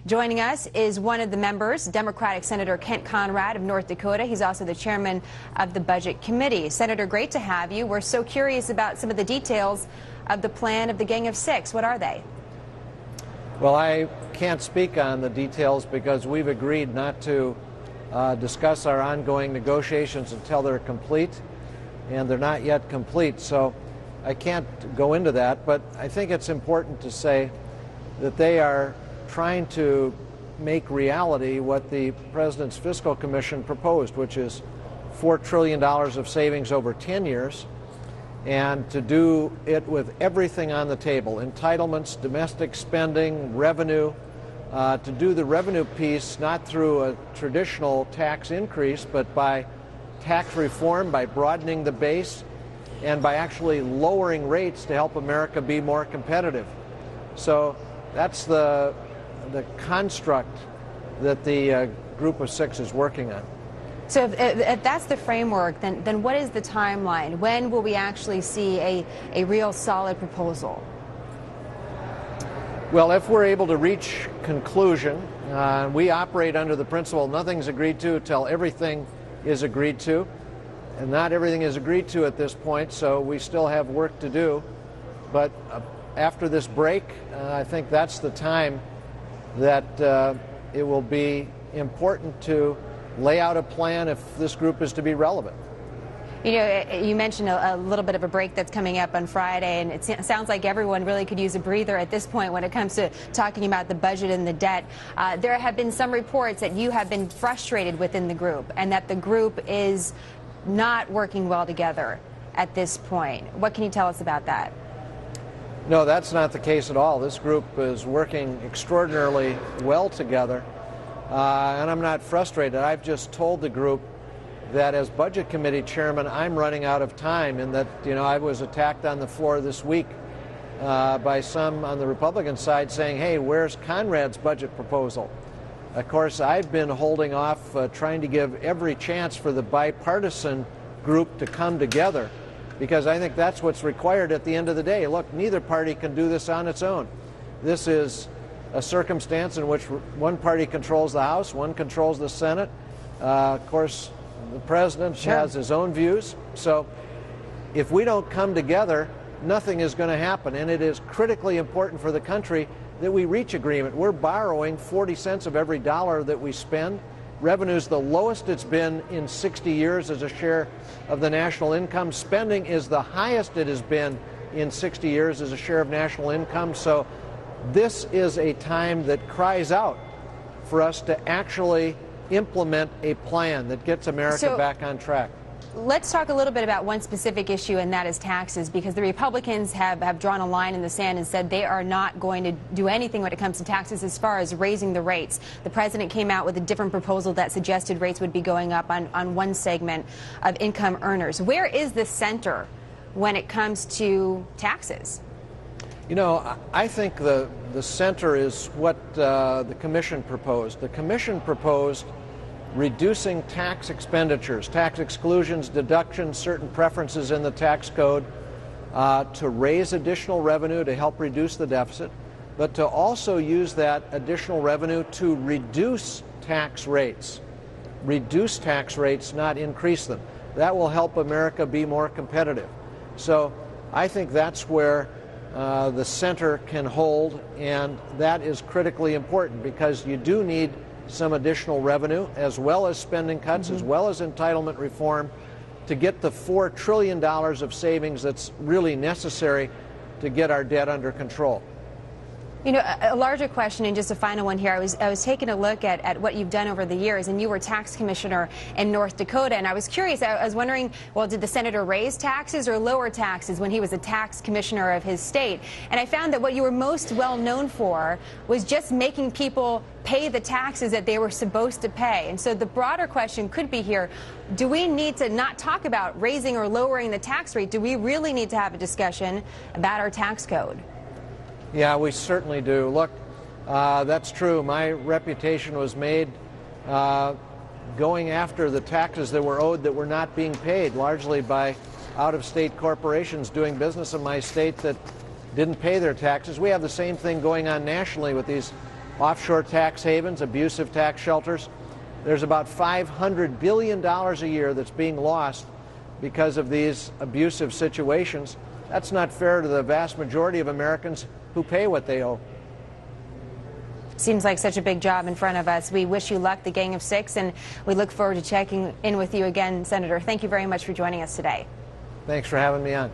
Joining us is one of the members, Democratic Senator Kent Conrad of North Dakota. He's also the chairman of the Budget Committee. Senator, great to have you. We're so curious about some of the details of the plan of the Gang of Six. What are they? Well, I can't speak on the details because we've agreed not to discuss our ongoing negotiations until they're complete, and they're not yet complete. So I can't go into that, but I think it's important to say that they are trying to make reality what the President's Fiscal Commission proposed, which is $4 trillion of savings over 10 years, and to do it with everything on the table: entitlements, domestic spending, revenue, to do the revenue piece not through a traditional tax increase, but by tax reform, by broadening the base, and by actually lowering rates to help America be more competitive. So that's the construct that the Group of Six is working on. So if that's the framework, then what is the timeline? When will we actually see a real solid proposal? Well, if we're able to reach conclusion, we operate under the principle nothing's agreed to till everything is agreed to. And not everything is agreed to at this point, so we still have work to do. But after this break, I think that's the time that it will be important to lay out a plan if this group is to be relevant. You know, you mentioned a little bit of a break that's coming up on Friday, and it sounds like everyone really could use a breather at this point when it comes to talking about the budget and the debt. There have been some reports that you have been frustrated within the group and that the group is not working well together at this point. What can you tell us about that? No, that's not the case at all. This group is working extraordinarily well together, and I'm not frustrated. I've just told the group that as Budget Committee Chairman, I'm running out of time, and that, you know, I was attacked on the floor this week by some on the Republican side saying, hey, where's Conrad's budget proposal? Of course, I've been holding off, trying to give every chance for the bipartisan group to come together, because I think that's what's required at the end of the day. Look, neither party can do this on its own. This is a circumstance in which one party controls the House, one controls the Senate. Of course, the President has his own views. So if we don't come together, nothing is going to happen. And it is critically important for the country that we reach agreement. We're borrowing 40 cents of every dollar that we spend. Revenue's the lowest it's been in 60 years as a share of the national income. Spending is the highest it has been in 60 years as a share of national income. So this is a time that cries out for us to actually implement a plan that gets America back on track. Let's talk a little bit about one specific issue, and that is taxes, because the Republicans have drawn a line in the sand and said they are not going to do anything when it comes to taxes as far as raising the rates. The president came out with a different proposal that suggested rates would be going up on one segment of income earners. Where is the center when it comes to taxes? You know, I think the center is what the Commission proposed. The Commission proposed reducing tax expenditures, tax exclusions, deductions, certain preferences in the tax code to raise additional revenue to help reduce the deficit, but to also use that additional revenue to reduce tax rates. Reduce tax rates, not increase them. That will help America be more competitive. So I think that's where the center can hold, and that is critically important because you do need some additional revenue, as well as spending cuts, as well as entitlement reform, to get the $4 trillion of savings that's really necessary to get our debt under control. You know, a larger question, and just a final one here. I was taking a look at what you've done over the years, and you were tax commissioner in North Dakota, and I was curious. I was wondering, well, did the senator raise taxes or lower taxes when he was a tax commissioner of his state? And I found that what you were most well known for was just making people pay the taxes that they were supposed to pay. And so the broader question could be here, do we need to not talk about raising or lowering the tax rate? Do we really need to have a discussion about our tax code? Yeah, we certainly do. Look, that's true. My reputation was made going after the taxes that were owed that were not being paid, largely by out-of-state corporations doing business in my state that didn't pay their taxes. We have the same thing going on nationally with these offshore tax havens, abusive tax shelters. There's about $500 billion a year that's being lost because of these abusive situations. That's not fair to the vast majority of Americans who pay what they owe. Seems like such a big job in front of us. We wish you luck, the Gang of Six, and we look forward to checking in with you again, Senator. Thank you very much for joining us today. Thanks for having me on.